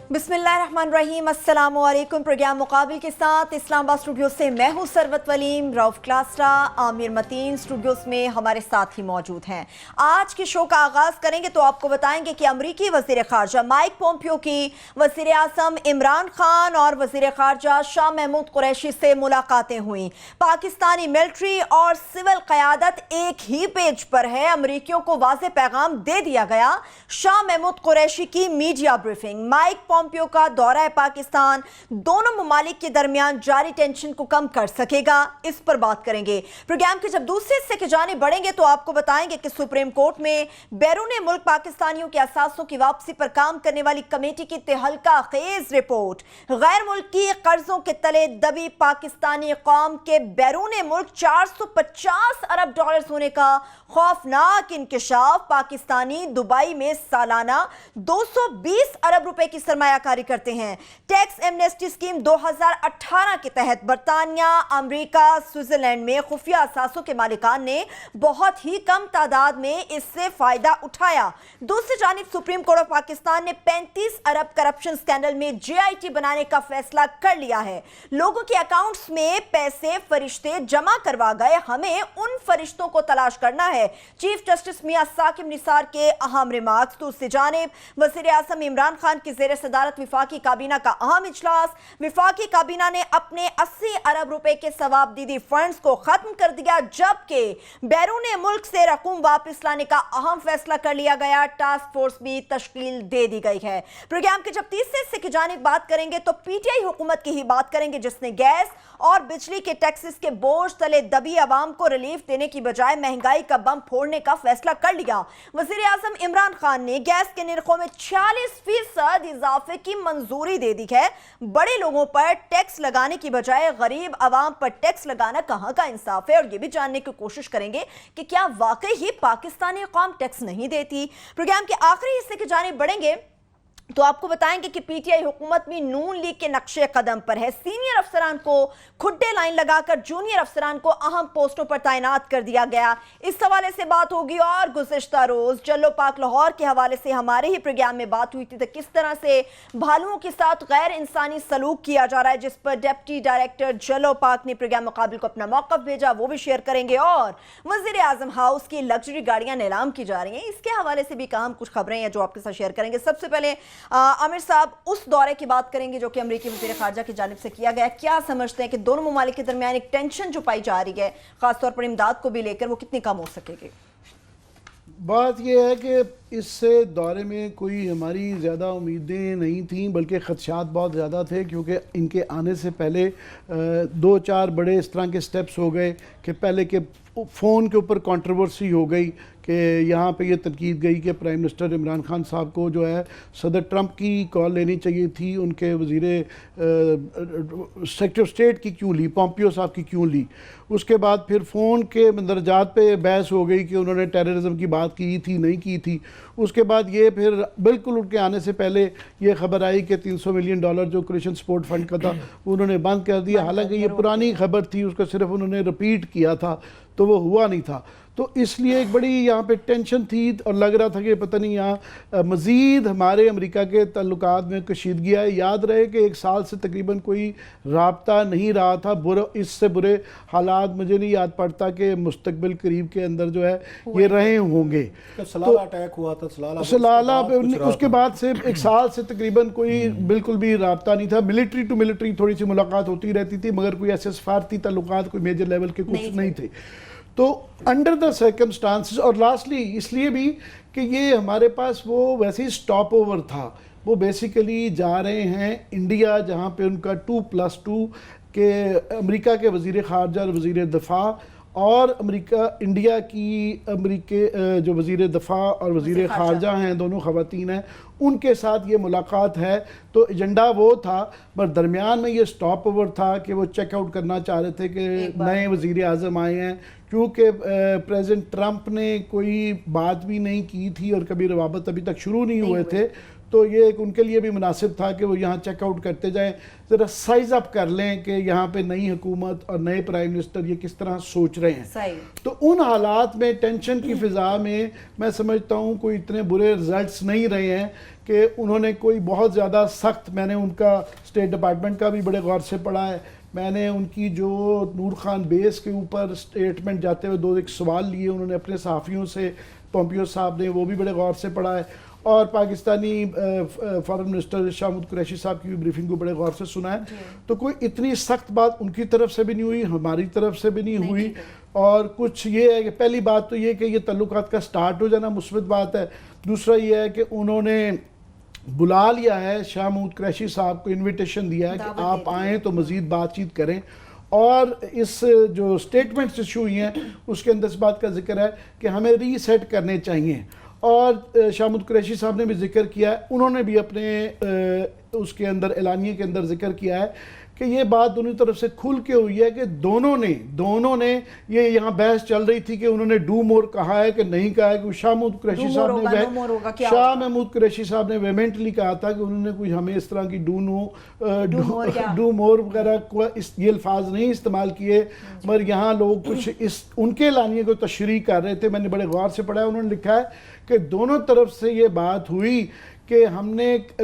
बिस्मिल्लाहिर्रहमानिर्रहीम, अस्सलामु अलैकुम। प्रोग्राम मुकाबिल के साथ इस्लामाबाद स्टूडियो से मैं हूं सरवत वलीम। रऊफ क्लास्ट्रा, आमिर मतीन स्टूडियोज में हमारे साथ ही मौजूद हैं। आज के शो का आगाज करेंगे तो आपको बताएंगे कि अमरीकी वज़ीर ख़ारजा माइक पोम्पियो की वज़ीर आज़म इमरान खान और वज़ीर ख़ारजा शाह महमूद कुरैशी से मुलाकातें हुई। पाकिस्तानी मिलिट्री और सिविल क़यादत एक ही पेज पर है। अमरीकियों को वाज़ेह पैगाम दे दिया गया। शाह महमूद कुरैशी की मीडिया ब्रीफिंग। माइक पोम्पियो का दौरा है पाकिस्तान दोनों ममालिक के दरमियान जारी टेंशन को कम कर सकेगा, इस पर बात करेंगे। प्रोग्राम के जब दूसरे हिस्से की जानिब बढ़ेंगे तो आपको बताएंगे कि सुप्रीम कोर्ट में बैरून मुल्क पाकिस्तानियों के असासों की वापसी पर काम करने वाली कमेटी की तहलका खेज रिपोर्ट। गैर मुल्की कर्जों के तले दबी पाकिस्तानी कौम के बैरून मुल्क 450 अरब डॉलर होने का खौफनाक इंकशाफ। पाकिस्तानी दुबई में सालाना 220 अरब रुपए की सरमायाकारी करते हैं। टैक्स एमनेस्टी स्कीम 2018 के तहत बरतानिया, अमेरिका, स्विट्जरलैंड में खुफिया असासों के मालिकान ने बहुत ही कम तादाद में इससे फायदा उठाया। दूसरी जानिब सुप्रीम कोर्ट ऑफ पाकिस्तान ने 35 अरब करप्शन स्कैंडल में JIT बनाने का फैसला कर लिया है। लोगों के अकाउंट्स में पैसे फरिश्ते जमा करवा गए, हमें उन फरिश्तों को तलाश करना है। चीफ जस्टिस मियां साकिब निसार के अहम रिमार्क्स। दूसरी जानिब वज़ीर आज़म इमरान खान की ज़ेर सदारत विफाकी काबीना का अहम इजलास। विफाकी काबीना ने अपने 80 अरब रुपए के सवाब दीदी फंड्स को खत्म कर दिया, जबकि बैरून मुल्क से रकूम वापस लाने का अहम फैसला कर लिया गया। टास्क फोर्स भी तश्कील दे दी गई है। प्रोग्राम के जब तीसरे हिस्से की जानिब बात करेंगे तो PTI हुकूमत की ही बात करेंगे, जिसने गैस और बिजली के टैक्सेस के बोझ तले दबी आवाम को रिलीफ देने की बजाय महंगाई का बम फोड़ने का फैसला कर लिया। वज़ीर आज़म इमरान खान ने गैस के निर्खों में 40% इजाफे की मंजूरी दे दी है। बड़े लोगों पर टैक्स लगाने की बजाय गरीब आवाम पर टैक्स लगाना कहां का इंसाफ है, और यह भी जानने की कोशिश करेंगे कि क्या वाकई ही पाकिस्तानी कौम टैक्स नहीं देती। प्रोग्राम के आखिरी हिस्से की जानिब बढ़ेंगे तो आपको बताएंगे कि PTI हुकूमत भी नून लीग के नक्शे कदम पर है। सीनियर अफसरान को खुड्डे लाइन लगाकर जूनियर अफसरान को अहम पोस्टों पर तैनात कर दिया गया। इस हवाले से बात होगी। और गुज़िश्ता रोज जल्लो पाक लाहौर के हवाले से हमारे ही प्रोग्राम में बात हुई थी तो किस तरह से भालुओं के साथ गैर इंसानी सलूक किया जा रहा है, जिस पर डिप्टी डायरेक्टर जल्लो पाक ने प्रोग्राम मुकाबिल को अपना मौक़िफ़ भेजा, वो भी शेयर करेंगे। और वज़ीर आज़म हाउस की लग्जरी गाड़ियां नीलाम की जा रही हैं, इसके हवाले से भी अहम कुछ खबरें हैं जो आपके साथ शेयर करेंगे। सबसे पहले आमिर साहब, उस दौरे की बात करेंगे जो कि अमेरिकी वज़ीर ख़ारजा की जानिब से किया गया। क्या समझते हैं कि दोनों ममालिक के दरमियान एक टेंशन जो पाई जा रही है खासतौर पर इमदाद को भी लेकर, वो कितनी कम हो सकेगी? बात यह है कि इससे दौरे में कोई हमारी ज़्यादा उम्मीदें नहीं थीं, बल्कि ख़दशात बहुत ज़्यादा थे, क्योंकि इनके आने से पहले 2-4 बड़े इस तरह के स्टेप्स हो गए कि पहले के फ़ोन के ऊपर कंट्रोवर्सी हो गई कि यहाँ पे ये तनकीद गई कि प्राइम मिनिस्टर इमरान खान साहब को जो है सदर ट्रंप की कॉल लेनी चाहिए थी, उनके वज़ीर सेक्रेटरी ऑफ स्टेट की क्यों ली, पोम्पियो साहब की क्यों ली। उसके बाद फिर फ़ोन के मंदरजात पे बहस हो गई कि उन्होंने टेररिज्म की बात की थी नहीं की थी। उसके बाद ये फिर बिल्कुल उनके आने से पहले ये खबर आई कि $300 मिलियन जो क्रिश्चियन सपोर्ट फंड का था उन्होंने बंद कर दिया। हालांकि ये पुरानी खबर थी, उसको सिर्फ उन्होंने रिपीट किया था, तो वो हुआ नहीं था। तो इसलिए एक बड़ी यहाँ पे टेंशन थी और लग रहा था कि पता नहीं यहाँ मज़ीद हमारे अमेरिका के ताल्लुकात में कशीदगी है। याद रहे कि 1 साल से तकरीबन कोई राब्ता नहीं रहा था। इससे बुरे हालात मुझे नहीं याद पड़ता कि मुस्तकबिल करीब के अंदर जो है ये रहे होंगे। सलाला अटैक हुआ था, सलाला उसके बाद से 1 साल से तकरीबन कोई बिल्कुल भी राब्ता नहीं था। मिलिट्री टू मिलिट्री थोड़ी सी मुलाकात होती रहती थी, मगर कोई ऐसे सफारती ताल्लुकात कोई मेजर लेवल के कुछ नहीं थे। तो अंडर द सर्कमस्टांसेस, और लास्टली इसलिए भी कि ये हमारे पास वो वैसे ही स्टॉप ओवर था। वो बेसिकली जा रहे हैं इंडिया, जहाँ पे उनका 2+2 के अमेरिका के वज़ीर ख़ारजा और वज़ीर दफ़ा और इंडिया की जो वज़ीर दफ़ा और वज़ीर ख़ारजा हैं, दोनों ख़वातीन हैं, उनके साथ ये मुलाकात है। तो एजेंडा वो था, पर दरमियान में ये स्टॉप ओवर था कि वो चेकआउट करना चाह रहे थे कि नए वज़ीर आज़म आए हैं, क्योंकि प्रेसिडेंट ट्रंप ने कोई बात भी नहीं की थी और कभी रवाबत अभी तक शुरू नहीं हुए थे। तो ये एक उनके लिए भी मुनासिब था कि वो यहाँ चेकआउट करते जाएं, ज़रा साइज अप कर लें कि यहाँ पे नई हुकूमत और नए प्राइम मिनिस्टर ये किस तरह सोच रहे हैं। सही। तो उन हालात में टेंशन की फ़िज़ा में मैं समझता हूँ कोई इतने बुरे रिजल्ट्स नहीं रहे हैं कि उन्होंने कोई बहुत ज़्यादा सख्त, मैंने उनका स्टेट डिपार्टमेंट का भी बड़े गौर से पढ़ा है, मैंने उनकी जो नूर खान बेस के ऊपर स्टेटमेंट जाते हुए 2 एक सवाल लिए उन्होंने अपने सहाफ़ियों से, पोम्पियो साहब ने, वो भी बड़े गौर से पढ़ा है, और पाकिस्तानी फॉरेन मिनिस्टर शाह महमूद कुरैशी साहब की भी ब्रीफिंग को बड़े गौर से सुना है। तो कोई इतनी सख्त बात उनकी तरफ से भी नहीं हुई, हमारी तरफ से भी नहीं हुई। और कुछ ये है कि पहली बात तो ये कि ये तल्लुकात का स्टार्ट हो जाना मुस्बत बात है। दूसरा ये है कि उन्होंने बुला लिया है, शाह महमूद कुरैशी साहब को इन्विटेशन दिया है कि आप आएँ तो मज़ीद बातचीत करें। और इस जो स्टेटमेंट्स इशू हुई हैं उसके अंदर इस बात का जिक्र है कि हमें रीसेट करने चाहिए। और शाह महमूद कुरैशी साहब ने भी जिक्र किया है, उन्होंने भी अपने उसके अंदर एलानिए के अंदर जिक्र किया है कि ये बात दोनों तरफ से खुल के हुई है कि दोनों ने ये यहाँ बहस चल रही थी कि उन्होंने डू मोर कहा है कि नहीं कहा है, कि शाह महमूद कुरैशी साहब ने वेमेंटली कहा था कि उन्होंने कोई हमें इस तरह की डू मोर वगैरह ये अल्फाज नहीं इस्तेमाल किए, मगर यहाँ लोग कुछ इस उनके लानिए को तशरीह कर रहे थे। मैंने बड़े गौर से पढ़ा है, उन्होंने लिखा है कि दोनों तरफ से ये बात हुई कि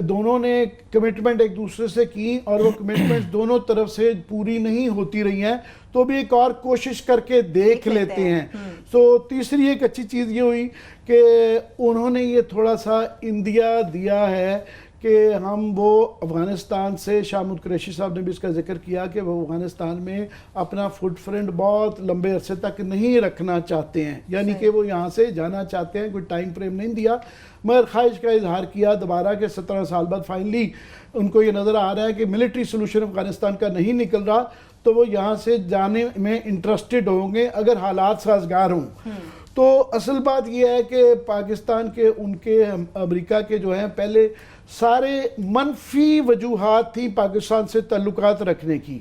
दोनों ने कमिटमेंट एक दूसरे से की और वो कमिटमेंट दोनों तरफ से पूरी नहीं होती रही हैं, तो भी एक और कोशिश करके देख लेते हैं। तो तीसरी एक अच्छी चीज़ ये हुई कि उन्होंने ये थोड़ा सा इंदिया दिया है कि हम वो अफ़गानिस्तान से, शाह महमूद कुरैशी साहब ने भी इसका जिक्र किया कि वो अफ़गानिस्तान में अपना फुटप्रिंट बहुत लंबे अरसे तक नहीं रखना चाहते हैं, यानी कि वो यहाँ से जाना चाहते हैं। कोई टाइम फ्रेम नहीं दिया, मगर ख्वाहिश का इजहार किया दोबारा के 17 साल बाद फाइनली उनको ये नज़र आ रहा है कि मिलिट्री सोल्यूशन अफ़गानिस्तान का नहीं निकल रहा, तो वो यहाँ से जाने में इंटरेस्टेड होंगे अगर हालात साजगार हों। तो असल बात यह है कि पाकिस्तान के, उनके, अमेरिका के जो हैं पहले सारे मनफी वजूहात थी पाकिस्तान से ताल्लुकात रखने की।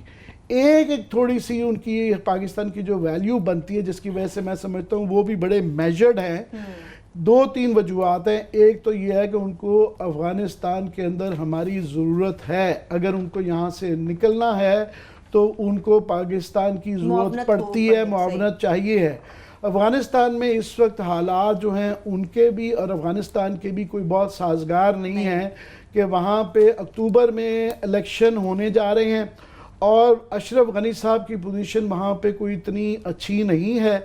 एक थोड़ी सी उनकी पाकिस्तान की जो वैल्यू बनती है जिसकी वजह से मैं समझता हूँ वो भी बड़े मेजर्ड हैं। 2-3 वजूहात हैं। एक तो ये है कि उनको अफ़गानिस्तान के अंदर हमारी ज़रूरत है, अगर उनको यहाँ से निकलना है तो उनको पाकिस्तान की ज़रूरत पड़ती है, मुआवनत चाहिए है। अफ़गानिस्तान में इस वक्त हालात जो हैं उनके भी और अफ़गानिस्तान के भी कोई बहुत साजगार नहीं है कि वहाँ पे अक्टूबर में इलेक्शन होने जा रहे हैं और अशरफ गनी साहब की पोजीशन वहाँ पे कोई इतनी अच्छी नहीं है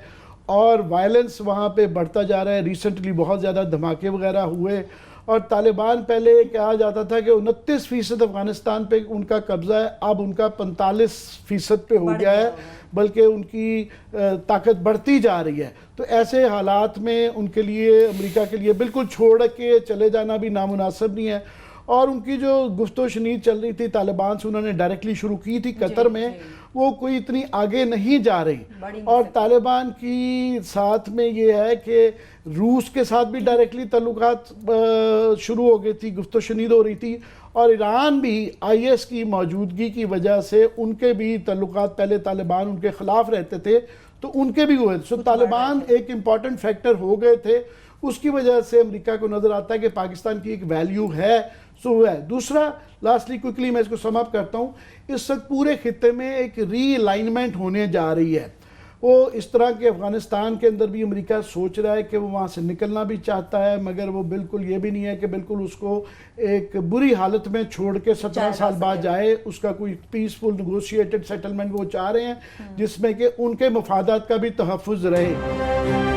और वायलेंस वहाँ पे बढ़ता जा रहा है। रिसेंटली बहुत ज़्यादा धमाके वगैरह हुए और तालिबान, पहले कहा जाता था कि 29% अफ़गानिस्तान पे उनका कब्ज़ा है, अब उनका 45% पे हो गया है, बल्कि उनकी ताकत बढ़ती जा रही है। तो ऐसे हालात में उनके लिए, अमेरिका के लिए बिल्कुल छोड़ के चले जाना भी नामुनासिब नहीं है। और उनकी जो गुफ्तो शनीद चल रही थी तालिबान से, उन्होंने डायरेक्टली शुरू की थी कतर में, वो कोई इतनी आगे नहीं जा रही। और तालिबान की साथ में ये है कि रूस के साथ भी डायरेक्टली ताल्लुकात शुरू हो गई थी, गुफ्तो शनीद हो रही थी। और ईरान भी IS की मौजूदगी की वजह से उनके भी ताल्लुकात, पहले तालिबान उनके ख़िलाफ़ रहते थे तो उनके भी हुए। सो तालिबान एक इम्पॉर्टेंट फैक्टर हो गए थे, उसकी वजह से अमेरिका को नज़र आता है कि पाकिस्तान की एक वैल्यू है, सो है। दूसरा, लास्टली क्विकली मैं इसको समाप्त करता हूँ, इस वक्त पूरे खित्ते में एक रीअलाइनमेंट होने जा रही है। वो इस तरह के अफ़गानिस्तान के अंदर भी अमेरिका सोच रहा है कि वो वहाँ से निकलना भी चाहता है, मगर वो बिल्कुल ये भी नहीं है कि बिल्कुल उसको एक बुरी हालत में छोड़ के 17 साल बाद जाए। उसका कोई पीसफुल नेगोशिएटेड सेटलमेंट वो चाह रहे हैं जिसमें कि उनके मफादात का भी तहफ़्फ़ुज़ रहे।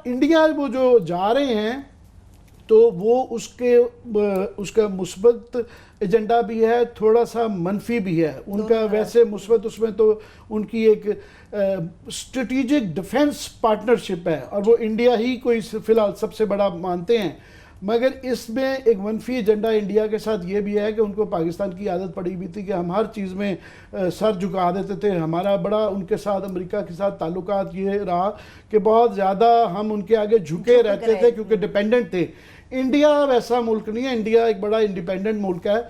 इंडिया वो जो जा रहे हैं तो वो उसका मुस्बत एजेंडा भी है, थोड़ा सा मनफी भी है उनका। वैसे मुस्बत उसमें तो उनकी एक स्ट्रेटेजिक डिफेंस पार्टनरशिप है और वो इंडिया ही कोई फ़िलहाल सबसे बड़ा मानते हैं, मगर इसमें एक मनफी एजेंडा इंडिया के साथ ये भी है कि उनको पाकिस्तान की आदत पड़ी हुई थी कि हम हर चीज़ में सर झुका देते थे। हमारा बड़ा उनके साथ, अमेरिका के साथ ताल्लुकात ये रहा कि बहुत ज़्यादा हम उनके आगे झुके रहते थे क्योंकि डिपेंडेंट थे। इंडिया वैसा मुल्क नहीं है, इंडिया एक बड़ा इंडिपेंडेंट मुल्क है।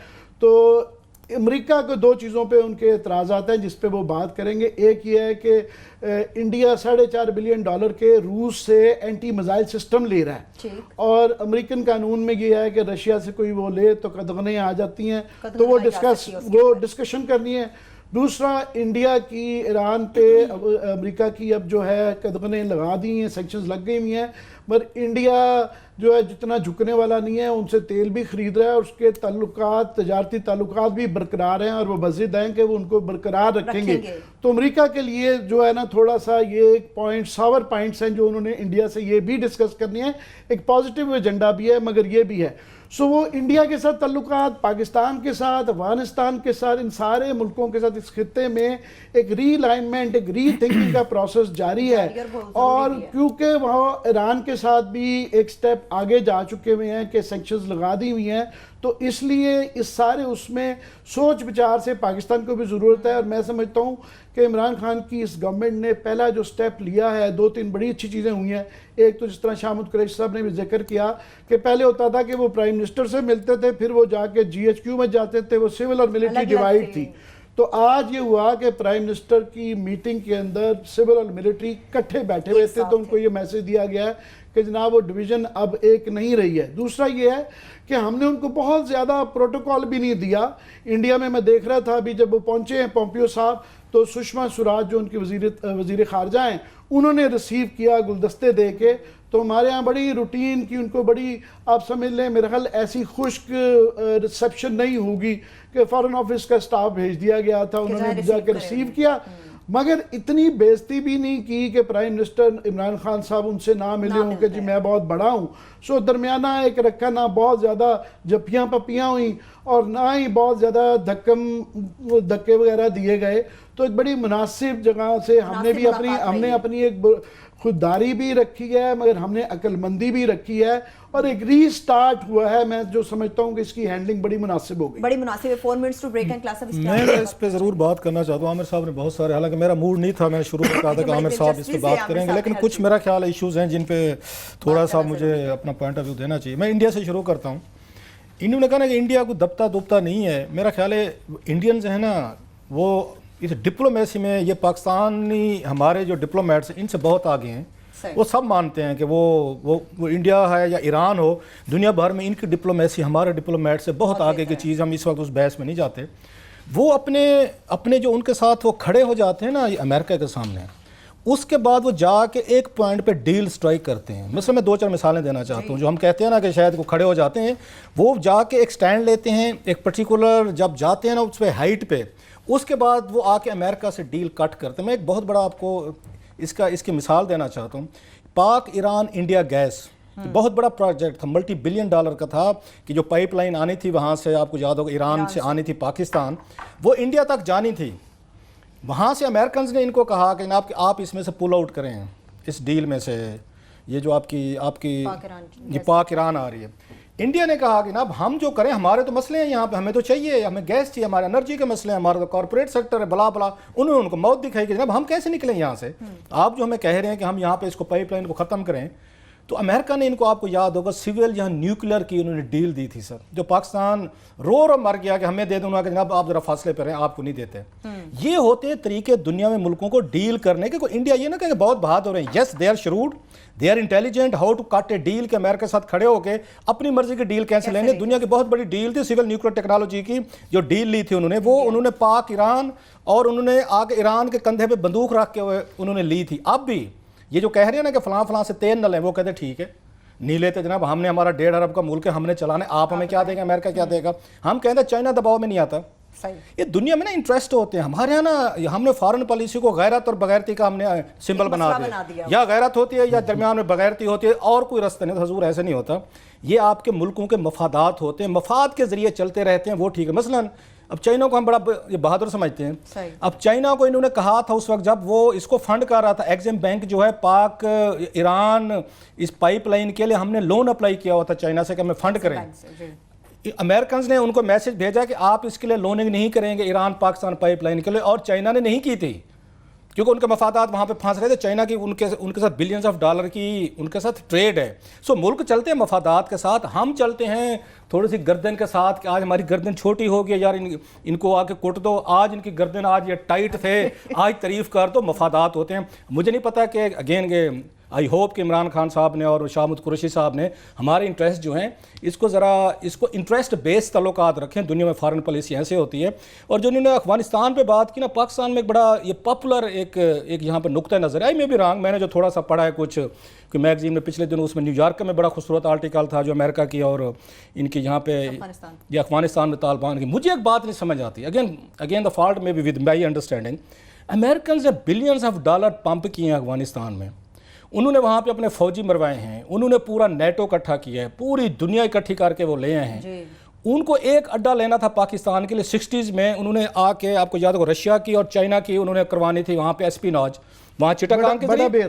तो अमेरिका को दो चीज़ों पे उनके एतराज़ात हैं जिस पे वो बात करेंगे। एक ये है कि इंडिया $4.5 बिलियन के रूस से एंटी मिसाइल सिस्टम ले रहा है, और अमेरिकन कानून में ये है कि रशिया से कोई वो ले तो कदगने आ जाती हैं, तो वो डिस्कशन करनी है। दूसरा, इंडिया की ईरान पे अमेरिका की अब जो है कदगने लगा दी हैं, सैंक्शंस लग गई हुई हैं, मगर इंडिया जो है जितना झुकने वाला नहीं है, उनसे तेल भी खरीद रहा है और उसके ताल्लुकात, तजारती ताल्लुकात भी बरकरार हैं और वो मज़ीद हैं कि वो उनको बरकरार रखेंगे। तो अमेरिका के लिए जो है ना थोड़ा सा ये एक पॉइंट, सावर पॉइंट्स हैं जो उन्होंने इंडिया से ये भी डिस्कस करनी है। एक पॉजिटिव एजेंडा भी है मगर ये भी है। सो वो इंडिया के साथ ताल्लुकात, पाकिस्तान के साथ, अफगानिस्तान के साथ, इन सारे मुल्कों के साथ इस खित्ते में एक रीअलाइनमेंट, एक रीथिंकिंग का प्रोसेस जारी है। और क्योंकि वहाँ ईरान के साथ भी एक स्टेप आगे जा चुके हुए हैं कि सैंक्शंस लगा दी हुई हैं, तो इसलिए इस सारे उसमें सोच विचार से पाकिस्तान को भी ज़रूरत है। और मैं समझता हूँ कि इमरान खान की इस गवर्नमेंट ने पहला जो स्टेप लिया है, 2-3 बड़ी अच्छी चीज़ें हुई हैं। एक तो जिस तरह शाह महमूद कुरैशी साहब ने भी जिक्र किया कि पहले होता था कि वो प्राइम मिनिस्टर से मिलते थे, फिर वो जाके GHQ में जाते थे, वो सिविल और मिलिट्री डिवाइड थी। तो आज ये हुआ कि प्राइम मिनिस्टर की मीटिंग के अंदर सिविल और मिलिट्री इकट्ठे बैठे हुए थे, तो उनको ये मैसेज दिया गया है कि जनाब वो डिवीज़न अब एक नहीं रही है। दूसरा ये है कि हमने उनको बहुत ज़्यादा प्रोटोकॉल भी नहीं दिया। इंडिया में मैं देख रहा था अभी जब वो पहुँचे हैं पोम्पियो साहब, तो सुषमा स्वराज जो उनकी वज़ीर ख़ारजा हैं, उन्होंने रिसीव किया गुलदस्ते दे के। तो हमारे यहाँ बड़ी रूटीन की उनको बड़ी, आप समझ लें मेरे ख्याल ऐसी खुश्क रिसेप्शन नहीं होगी कि फ़ॉरेन ऑफिस का स्टाफ भेज दिया गया था, उन्होंने जाकर रिसीव किया। मगर इतनी बेइज्जती भी नहीं की कि प्राइम मिनिस्टर इमरान खान साहब उनसे ना मिले हों कि जी मैं बहुत बड़ा हूँ। सो दरमियाना एक रखा, ना बहुत ज़्यादा जपियाँ पपियाँ हुई और ना ही बहुत ज़्यादा धक्के वगैरह दिए गए। तो एक बड़ी मुनासिब जगह से हमने अपनी एक खुददारी भी रखी है, मगर हमने अक्लमंदी भी रखी है और एक रीस्टार्ट हुआ है। मैं जो समझता हूँ कि इसकी हैंडलिंग बड़ी मुनासिब हो गई, बड़ी मुनासिब है। 4 minutes to break and class off मैं इस पे ज़रूर बात करना चाहता हूँ। आमिर साहब ने बहुत सारे, हालांकि मेरा मूड नहीं था, मैं शुरू में कहा था कि आमिर साहब इस पर बात करेंगे, लेकिन कुछ मेरा ख्याल इश्यूज़ हैं जिन पे थोड़ा सा मुझे अपना पॉइंट ऑफ व्यू देना चाहिए। मैं इंडिया से शुरू करता हूँ। इन्होंने कहा ना कि इंडिया को दबता दुबता नहीं है। मेरा ख्याल है इंडियंस है ना, वो इस डिप्लोमेसी में ये पाकिस्तानी हमारे जो डिप्लोमेट्स इनसे बहुत आगे हैं। वो सब मानते हैं कि वो इंडिया है या ईरान हो, दुनिया भर में इनकी डिप्लोमेसी हमारे डिप्लोमेट से बहुत आगे की चीज़। हम इस वक्त उस बहस में नहीं जाते। वो अपने जो उनके साथ वो खड़े हो जाते हैं ना अमेरिका के सामने, उसके बाद वो जाके एक पॉइंट पे डील स्ट्राइक करते हैं। मैं 2-4 मिसालें देना चाहता हूँ। जो हम कहते हैं ना कि शायद वो खड़े हो जाते हैं, वो जाके एक स्टैंड लेते हैं एक पर्टिकुलर, जब जाते हैं ना उस पर हाइट पे, उसके बाद वो आके अमेरिका से डील कट करते हैं। मैं एक बहुत बड़ा आपको इसकी मिसाल देना चाहता हूँ। पाक ईरान इंडिया गैस बहुत बड़ा प्रोजेक्ट था, $multi-billion का था, कि जो पाइपलाइन आनी थी वहाँ से, आपको याद होगा ईरान से आनी थी पाकिस्तान, वो इंडिया तक जानी थी। वहाँ से अमेरिकन ने इनको कहा कि जनाब आप इसमें से पुल आउट करें इस डील में से, ये जो आपकी पाक ईरान आ रही है। इंडिया ने कहा कि ना हम जो करें, हमारे तो मसले हैं यहाँ पे, हमें तो चाहिए, हमें गैस चाहिए, हमारे एनर्जी के मसले हैं, हमारा तो कॉर्पोरेट सेक्टर है, बला बला। उन्होंने उनको मौत दिखाई कि जनाब हम कैसे निकलें यहाँ से, आप जो हमें कह रहे हैं कि हम यहाँ पे इसको पाइपलाइन को ख़त्म करें। तो अमेरिका ने इनको, आपको याद होगा, सिविल यहाँ न्यूक्लियर की उन्होंने डील दी थी सर, जो पाकिस्तान रो मर गया कि हमें दे दूंगा कि जनाब आप जरा फासले पर हैं, आपको नहीं देते। ये होते तरीके दुनिया में मुल्कों को डील करने के। कोई इंडिया ये ना कहे बहुत बहादुर हैं, yes they are shrewd, they are intelligent, how to cut a deal, के अमेरिका के साथ खड़े होकर अपनी मर्जी की डील कैसे लेंगे। दुनिया की बहुत बड़ी डील थी सिविल न्यूक्लियर टेक्नोलॉजी की, जो डील ली थी उन्होंने, वो उन्होंने पाक ईरान और उन्होंने आगे ईरान के कंधे पे बंदूक रख के उन्होंने ली थी। अब भी ये जो कह रहे हैं ना कि फलां से तेल न लें, वो कहते ठीक है नहीं लेते जनाब, हमने हमारा 1.5 अरब का मुल्क है, हमने चलाने, आप हमें क्या देगा, अमेरिका क्या देगा। हम कहते हैं चाइना दबाव में नहीं आता। ये दुनिया में ना इंटरेस्ट होते हैं। हमारे यहाँ ना हमने फॉरेन पॉलिसी को गैरत और बगैरती का हमने सिंबल बना दिया। या गैरत होती है या दरमियान में बगैरती होती है, और कोई रास्ता नहीं। हजूर ऐसे नहीं होता। ये आपके मुल्कों के मफादात होते हैं, मफाद के जरिए चलते रहते हैं, वो ठीक है। मसलन अब चाइना को हम बड़ा बहादुर समझते हैं। अब चाइना को इन्होंने कहा था उस वक्त जब वो इसको फंड कर रहा था, एग्जिम बैंक जो है पाक ईरान इस पाइपलाइन के लिए हमने लोन अप्लाई किया हुआ था चाइना से कि हमें फंड करें। अमेरिकन ने उनको मैसेज भेजा कि आप इसके लिए लोनिंग नहीं करेंगे ईरान पाकिस्तान पाइपलाइन के लिए, और चाइना ने नहीं की थी क्योंकि उनके मफादात वहाँ पे फंस रहे थे। चाइना की उनके साथ बिलियंस ऑफ डॉलर की उनके साथ ट्रेड है। सो मुल्क चलते हैं मफादात के साथ, हम चलते हैं थोड़ी सी गर्दन के साथ कि आज हमारी गर्दन छोटी हो गई यार, इनको आके कुट दो, आज इनकी गर्दन आज ये टाइट थे, आज तारीफ कर दो। मफादात होते हैं। मुझे नहीं पता कि अगेन आई होप कि इमरान खान साहब ने और शाह महमूद कुरैशी साहब ने हमारे इंटरेस्ट जो हैं इसको इंटरेस्ट बेस्ड तल्लुकात रखें। दुनिया में फॉरेन पॉलिसी ऐसे होती है। और जो उन्होंने अफगानिस्तान पे बात की ना, पाकिस्तान में एक बड़ा ये पॉपुलर एक यहाँ पर नुक्ता नज़र आई, मैं भी रंग मैंने जो थोड़ा सा पढ़ा है कुछ कि मैगजीन में पिछले दिनों, उसमें न्यूयॉर्क में बड़ा खूबसूरत आर्टिकल था जो अमेरिका की और इनकी यहाँ पे ये अफगानिस्तान में तालिबान की। मुझे एक बात नहीं समझ आती, again the fault may be with my understanding, American ने बिलियंस ऑफ डॉलर पंप किए हैं अफगानिस्तान में। उन्होंने वहाँ पे अपने फौजी मरवाए हैं, उन्होंने पूरा नेटो इकट्ठा किया है, पूरी दुनिया इकट्ठी करके वो ले आए हैं। उनको एक अड्डा लेना था पाकिस्तान के लिए 60s में, उन्होंने आके, आपको याद होगा रशिया की और चाइना की उन्होंने करवानी थी वहाँ पे एस्पिनॉज, वहाँ चिटागांग के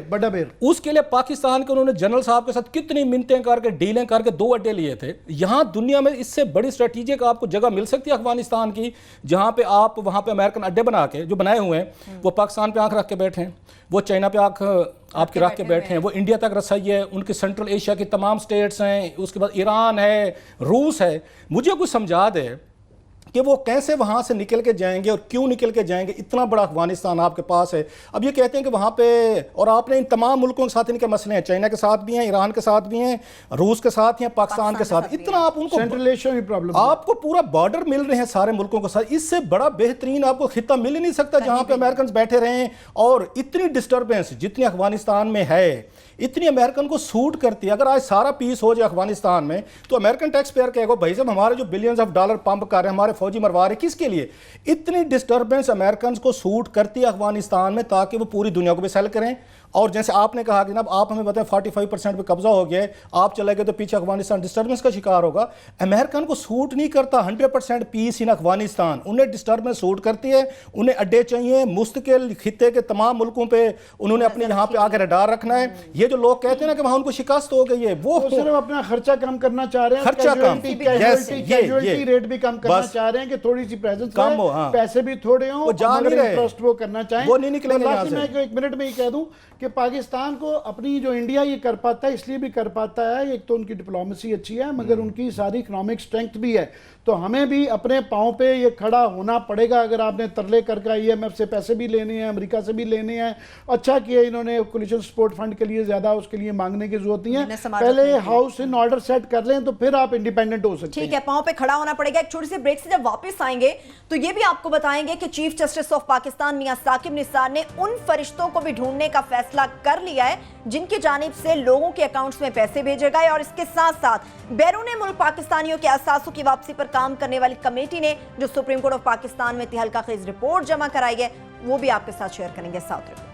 बड़ा बेर उसके लिए पाकिस्तान के उन्होंने जनरल साहब के साथ कितनी मिन्नतें करके डीलें करके 2 अड्डे लिए थे। यहाँ दुनिया में इससे बड़ी स्ट्रेटेजिक आपको जगह मिल सकती है अफगानिस्तान की, जहाँ पे आप वहाँ पे अमेरिकन अड्डे बना के जो बनाए हुए हैं, वो पाकिस्तान पे आंख रख के बैठे हैं, वो चाइना पे आंख आपके रख के बैठे हैं, वो इंडिया तक रसाई है, उनके सेंट्रल एशिया की तमाम स्टेट्स हैं, उसके बाद ईरान है, रूस है। मुझे कुछ समझा दे कि वो कैसे वहाँ से निकल के जाएंगे और क्यों निकल के जाएंगे। इतना बड़ा अफगानिस्तान आपके पास है। अब ये कहते हैं कि वहाँ पे, और आपने इन तमाम मुल्कों के साथ इनके मसले हैं, चाइना के साथ भी हैं, ईरान के साथ भी हैं, रूस के साथ हैं, पाकिस्तान के साथ, इतना आप उनको सेंट्रल एशिया में प्रॉब्लम, आपको पूरा बॉर्डर मिल रहे हैं सारे मुल्कों के साथ। इससे बड़ा बेहतरीन आपको खिता मिल ही नहीं सकता जहाँ पे अमेरिकन बैठे रहें। और इतनी डिस्टर्बेंस जितनी अफगानिस्तान में है, इतनी अमेरिकन को सूट करती है। अगर आज सारा पीस हो जाए अफगानिस्तान में, तो अमेरिकन टैक्स पेयर कहेगा भाई साहब हमारे जो बिलियंस ऑफ डॉलर पंप कर रहे हैं, हमारे फौजी मरवा रहे हैं, किसके लिए? इतनी डिस्टर्बेंस अमेरिकन को सूट करती है अफगानिस्तान में, ताकि वो पूरी दुनिया को भी सेल करें। और जैसे आपने कहा कि ना, आप हमें बताएं 45% पे कब्जा हो गया है, आप चले गए तो पीछे अफगानिस्तान डिस्टर्बेंस का शिकार होगा। अमेरिकन को सूट नहीं करता 100% पीस इन अफगानिस्तान, उन्हें डिस्टर्बेंस सूट करती है। उन्हें अड्डे चाहिए मुस्तकिल, खिते के तमाम मुल्कों पे उन्होंने अपने यहाँ पे आके रडार रखना है। ये जो लोग कहते हैं ना कि वहाँ उनको शिकस्त हो गई है, वो सिर्फ अपना खर्चा कम करना चाह रहे हैं, खर्चा कम, कैजुअलिटी रेट भी कम करना चाह रहे हैं कि थोड़ी सी प्रेजेंस कम हो, पैसे भी थोड़े हों, ट्रस्ट वो करना चाहें, वो नहीं निकलेंगे यहाँ से। मैं एक मिनट में ही कह दूं कि पाकिस्तान को अपनी जो इंडिया ये कर पाता है, इसलिए भी कर पाता है, एक तो उनकी डिप्लोमेसी अच्छी है, मगर उनकी सारी इकोनॉमिक स्ट्रेंथ भी है। तो हमें भी अपने पाँव पे ये खड़ा होना पड़ेगा। अगर आपने तरले करके IMF से पैसे भी लेने हैं, अमेरिका से भी लेने हैं, अच्छा किया इन्होंने कोलिशन सपोर्ट फंड के लिए ज्यादा उसके लिए मांगने की जरूरत नहीं है। पहले हाउस इन ऑर्डर सेट कर लें तो फिर आप इंडिपेंडेंट हो सकते हैं। ठीक है, पाँव पे खड़ा होना पड़ेगा। एक छोटी सी ब्रेक से जब वापस आएंगे तो ये भी आपको बताएंगे कि चीफ जस्टिस ऑफ पाकिस्तान मियां साकिब निसार ने उन फरिश्तों को भी ढूंढने का फैसला कर लिया है जिनकी जानिब से लोगों के अकाउंट्स में पैसे भेजे गए, और इसके साथ साथ बैरून मुल्क पाकिस्तानियों के असासों की वापसी पर काम करने वाली कमेटी ने जो सुप्रीम कोर्ट ऑफ पाकिस्तान में तहलका खेज रिपोर्ट जमा कराई है, वो भी आपके साथ शेयर करेंगे। साथ रखिए।